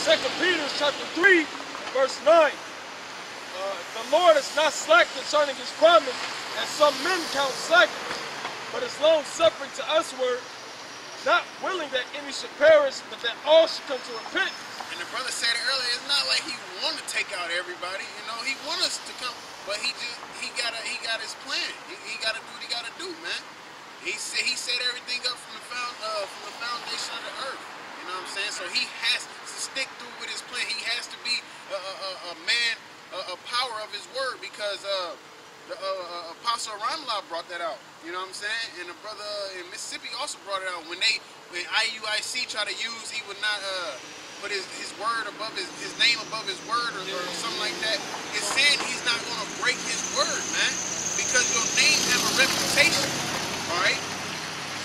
2 Peter chapter 3, verse 9. The Lord is not slack concerning his promise, as some men count slackness, but is long suffering to usward, not willing that any should perish, but that all should come to repentance. And the brother said it earlier, it's not like he wanted to take out everybody, you know, he wants us to come, but he got his plan. He gotta do what he gotta do, man. He set everything up from the foundation of the earth. You know what I'm saying? So he has to stick through with his plan. He has to be a man, a power of his word, because the Apostle Ramla brought that out. You know what I'm saying? And the brother in Mississippi also brought it out. When IUIC tried to use, he would not put his word above his name above his word or something like that. It's saying he's not going to break his word, man, because your name have a reputation. All right,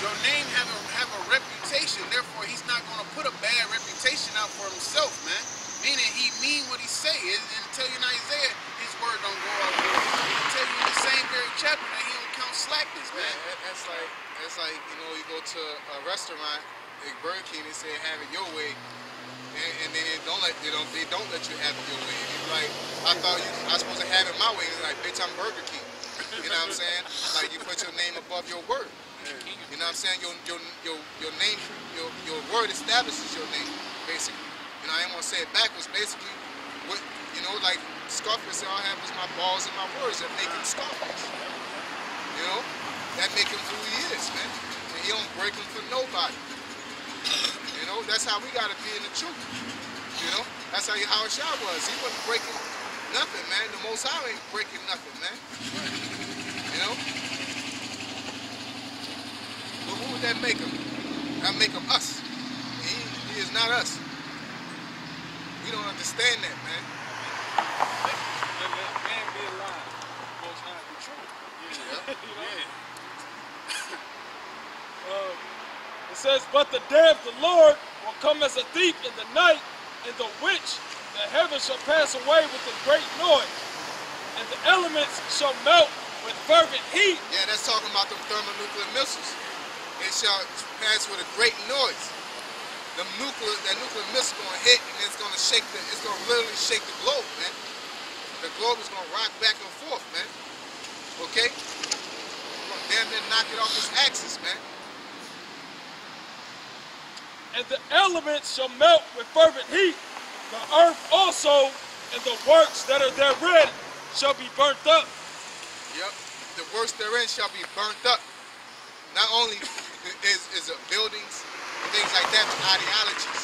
your name have a reputation. Therefore, he's not going to put a bad reputation out for himself, man. Meaning he mean what he say. And tell you in Isaiah, his word don't go out there. He tell you in the same very chapter that he don't count slackness, man. That's like you know, you go to a restaurant, like Burger King, and say have it your way, and then they don't let you have it your way. And you're like, I thought I was supposed to have it my way. It's like, bitch, I'm Burger King. You know what I'm saying? Like, you put your name above your word. You know what I'm saying? Your name, your word establishes your name, basically. You know, I ain't gonna say it backwards. Basically, what you know, like Scarface said, all I have is my balls and my words that make him Scarface. You know, that make him who he is, man. And he don't break him for nobody. You know, that's how we gotta be in the truth. You know, that's how Shah was. He wasn't breaking nothing, man. The Most High ain't breaking nothing, man. You know? But who would that make him? That make him us. He is not us. We don't understand that, man. Man be alive. Most High be true. Yeah. You know? It says, but the day of the Lord will come as a thief in the night, in the which the heavens shall pass away with a great noise, and the elements shall melt with fervent heat. Yeah, that's talking about them thermonuclear missiles. They shall pass with a great noise. That nuclear missile gonna hit, and it's gonna literally shake the globe, man. The globe is gonna rock back and forth, man. Okay? We're gonna damn near knock it off its axis, man. And the elements shall melt with fervent heat. The earth also and the works that are therein shall be burnt up. Yep, the works therein shall be burnt up. Not only is it buildings and things like that, but ideologies.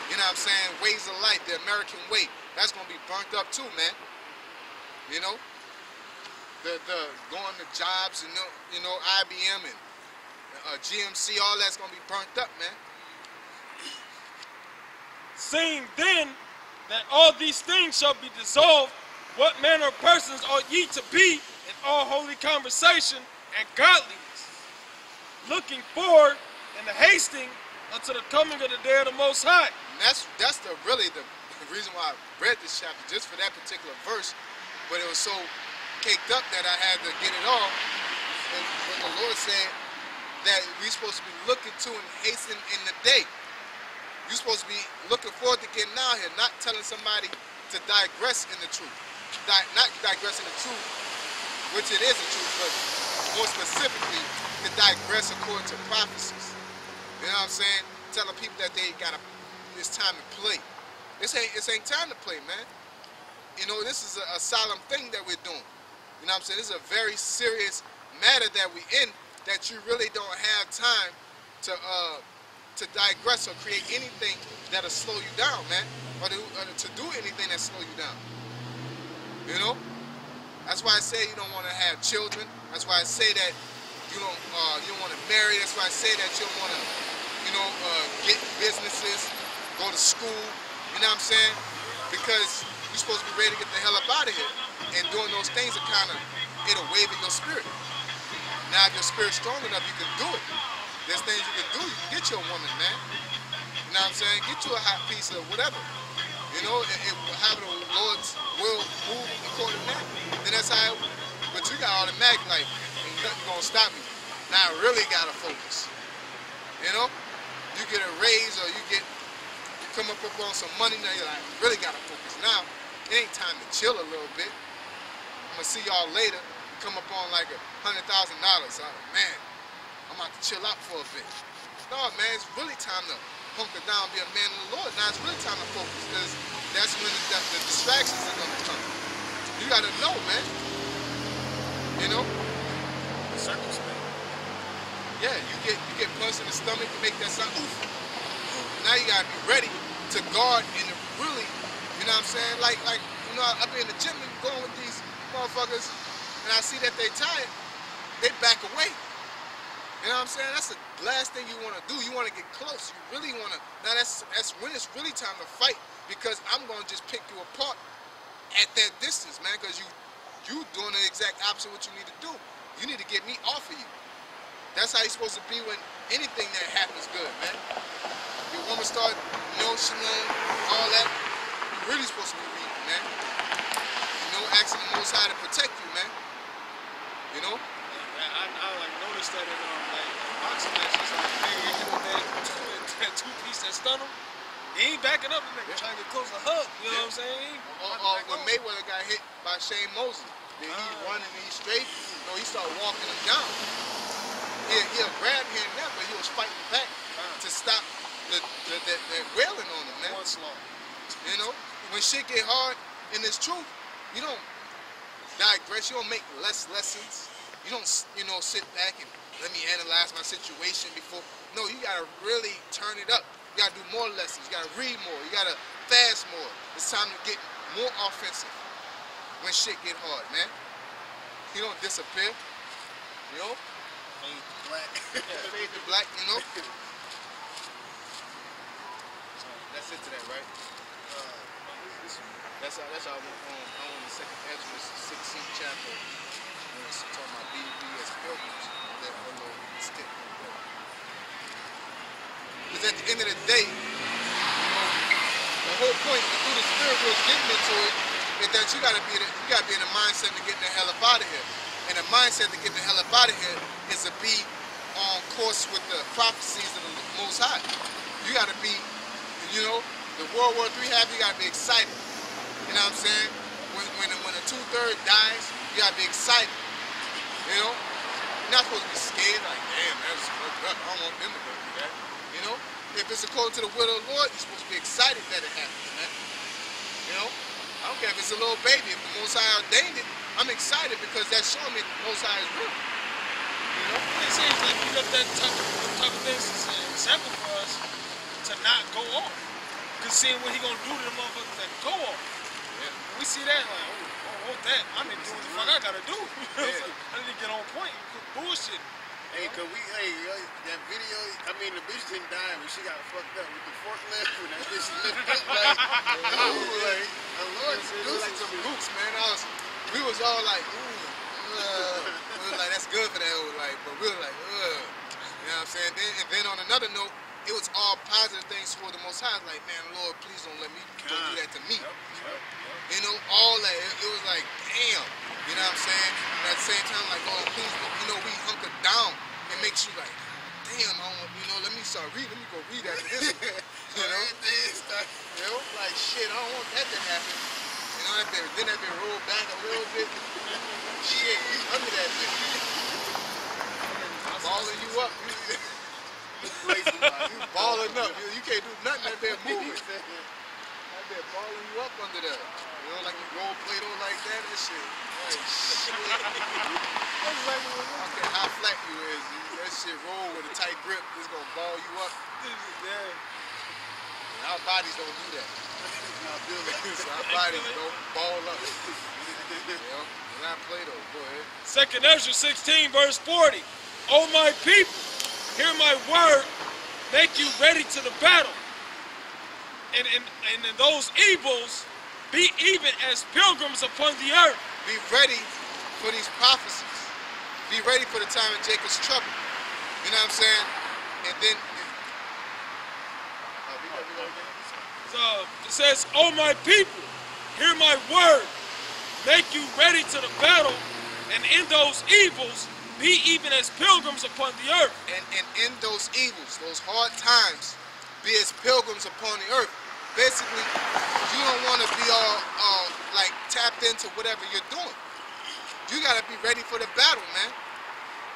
You know what I'm saying? Ways of life, the American way. That's gonna be burnt up too, man. You know? The going to jobs and you know, IBM and GMC, all that's gonna be burnt up, man. Seeing then that all these things shall be dissolved, what manner of persons ought ye to be in all holy conversation and godliness, looking forward and hasting unto the coming of the day of the Most High. And that's really the reason why I read this chapter, just for that particular verse, but it was so caked up that I had to get it off. And what the Lord said, that we're supposed to be looking to and hastening in the day. You're supposed to be looking forward to getting out here, not telling somebody to digress in the truth. Not digress in the truth, which it is the truth, but more specifically, to digress according to prophecies. You know what I'm saying? Telling people that it's time to play. This ain't time to play, man. You know, this is a solemn thing that we're doing. You know what I'm saying? This is a very serious matter that we're in, that you really don't have time to digress or create anything that'll slow you down, man, or to do anything that slow you down. You know, that's why I say you don't want to have children. That's why I say that you don't want to marry. That's why I say that you don't want to, you know, get businesses, go to school. You know what I'm saying? Because you're supposed to be ready to get the hell up out of here. And doing those things are it'll wave in your spirit. Now, if your spirit's strong enough, you can do it. There's things you can do. You can get you a woman, man. You know what I'm saying? Get you a hot piece of whatever. You know, having the Lord's will move according to that. Then that's how but you got automatic, like, ain't nothing gonna stop me. Now I really gotta focus. You know? You get a raise or you get come up on some money, now you're like, really gotta focus. Now, it ain't time to chill a little bit. I'm gonna see y'all later, come up on like $100,000. Man, I'm about to chill out for a bit. No, man, it's really time to hunker down, be a man of the Lord. Now it's really time to focus, because that's when the distractions are gonna come. You gotta know, man. You know? Circumspect. Yeah, you get punched in the stomach to make that sound. Oof. Now you gotta be ready to guard and to really, you know what I'm saying? Like you know, I be in the gym and going with these motherfuckers, and I see that they tired, they back away. You know what I'm saying? That's the last thing you want to do. You want to get close. You really want to. Now that's when it's really time to fight, because I'm gonna just pick you apart at that distance, man. Because you doing the exact opposite of what you need to do. You need to get me off of you. That's how you're supposed to be when anything that happens good, man. Your woman start nonchalant, all that. You're really supposed to be weak, man. You know, asking the Most High to protect you, man. You know. I like noticed that in like boxing matches, like they hit with that two-piece that stun him. He ain't backing up the nigga, trying to get close to hug. You know what I'm saying? When Mayweather got hit by Shane Mosley, then he running and he straight. You know, he started walking him down. He'll grab him now, but he was fighting back to stop that wailing on him, man. Onslaught. You know, when shit get hard and it's truth, you don't digress. You don't make less lessons. You don't, you know, sit back and let me analyze my situation before. No, you gotta really turn it up. You gotta do more lessons. You gotta read more. You gotta fast more. It's time to get more offensive when shit get hard, man. You don't disappear. You know? Fade to black. Yeah, fade to black, you know? That's it to that, right? That's how I went on the second Ezra, 16th chapter. It's talking about be as pilgrims. That little stick. Because at the end of the day, you know, the whole point through the Spirit was getting into it is that you gotta be in the mindset to get the hell up out of here. And the mindset to get the hell up out of here is to be on course with the prophecies of the Most High. You gotta be, you know, the World War III happened, you gotta be excited. You know what I'm saying? When a 2/3 dies, you gotta be excited. You know? You're not supposed to be scared, like, damn, that's fucked up. I don't want them to go through that. You know? If it's according to the will of the Lord, you're supposed to be excited that it happens, man. You know? I don't care if it's a little baby. If the Most High ordained it, I'm excited because that's showing me the Most High is real. You know? It seems like you got that type of things as an example for us to not go off. Because seeing what he gonna do to the motherfuckers that go off. Yeah. We see that like, oh, that. I need to do what the fuck I gotta do. Yeah. I need to get on point. You bullshit. Hey, that video, I mean, the bitch didn't die, but she got fucked up with the forklift when that bitch lifted up, like, the Lord It was like some roots, man. We was all like, ooh, we was like, that's good for that old life, but we were like, ugh. You know what I'm saying? And then on another note, it was all positive things toward the Most High. Like, man, Lord, please don't let me do that to me. You know, all that. It was like, damn. You know what I'm saying? And at the same time, like, oh, please, you know, we hunker down. It makes you like, damn, I don't, you know, let me start reading. Let me go read after this. You know? You know, like, shit, I don't want that to happen. You know, then that been rolled back a little bit. Shit, you under that bitch. Balling you up. You balling up. You can't do nothing that been moving. That been balling you up under there. You know, like you roll Play-Doh like that and shit. Like, shit. I don't care how flat you is. That shit roll with a tight grip. It's gonna ball you up. And our bodies don't do that. So our bodies don't ball up. You know, not Play-Doh. Go ahead. 2nd Ezra 16 verse 40. O my people, hear my word, make you ready to the battle. And in those evils, be even as pilgrims upon the earth. Be ready for these prophecies. Be ready for the time of Jacob's trouble. You know what I'm saying? And then So it says, O my people, hear my word, make you ready to the battle, and in those evils, be even as pilgrims upon the earth. And in those evils, those hard times, be as pilgrims upon the earth. basically, you don't want to be all like tapped into whatever you're doing. You gotta be ready for the battle, man.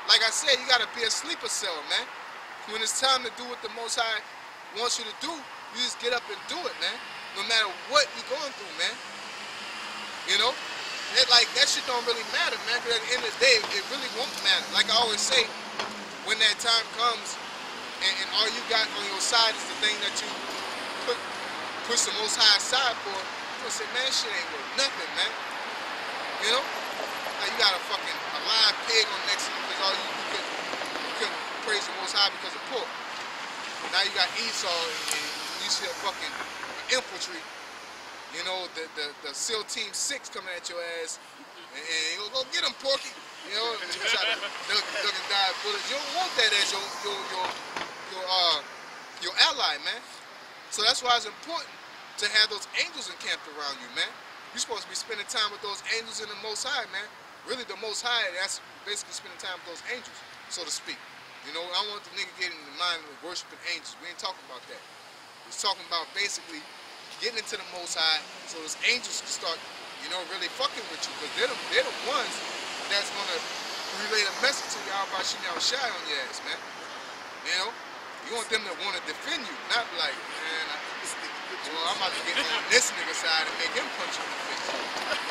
Like I said, you gotta be a sleeper cell, man. When it's time to do what the Most High wants you to do, you just get up and do it, man. No matter what you're going through, man. You know? That shit don't really matter, man, because at the end of the day, it really won't matter. Like I always say, when that time comes, and all you got on your side is the thing that you push the Most High aside for, you gonna say, man, shit ain't worth nothing, man. You know? Like you got a fucking live pig on next to you because all you couldn't praise the Most High because of pork. Now you got Esau and you see a fucking infantry. You know, the SEAL Team 6 coming at your ass, and you go get him, Porky. You know, and you try to duck and dive bullets. You don't want that as your ally, man. So that's why it's important to have those angels encamped around you, man. You're supposed to be spending time with those angels in the Most High, man. Really, the Most High, that's basically spending time with those angels, so to speak. You know, I don't want the nigga getting in the mind of worshiping angels. We ain't talking about that. We're talking about basically getting into the Most High so those angels can start, you know, really fucking with you. Because they're the ones that's going to relay the message to you about Shimei Shai on your ass, man. You know? You want them to want to defend you, not like, man, I'm about to get on this nigga's side and make him punch you in the face.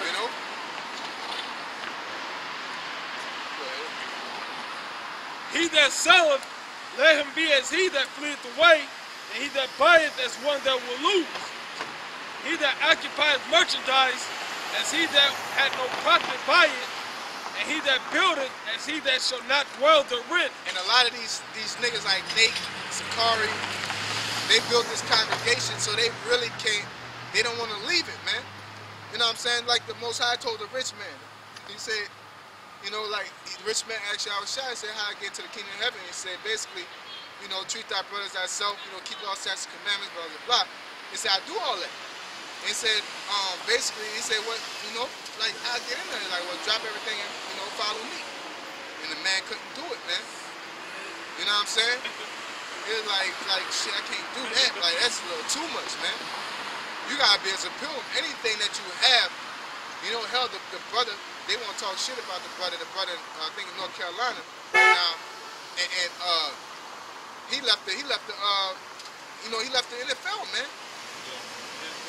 You know? He that selleth, let him be as he that fleeth away, and he that buyeth as one that will lose. He that occupieth merchandise, as he that had no profit by it, and he that buildeth, as he that shall not dwell therein. And a lot of these niggas like Nate, Sakari, they built this congregation so they really can't, they don't want to leave it, man. You know what I'm saying? Like the Most High told the rich man. He said, you know, like the rich man actually, I was shy, said how I get to the kingdom of heaven. He said basically, you know, treat thy brothers thyself, you know, keep all statutes and commandments, blah, blah, blah. He said, I do all that. He said, basically, he said, what, you know, like, I'll get in there. Like, well, drop everything and, you know, follow me. And the man couldn't do it, man. You know what I'm saying? It's like, shit, I can't do that. Like, that's a little too much, man. You gotta be as a pilgrim. Anything that you have, you know, hell, the brother, they want to talk shit about the brother, I think in North Carolina right now, and he left the you know, he left the NFL, man.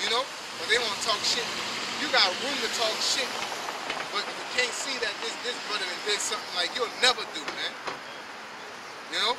You know, but they want to talk shit. You got room to talk shit, but you can't see that this brother did something like you'll never do, man. You know?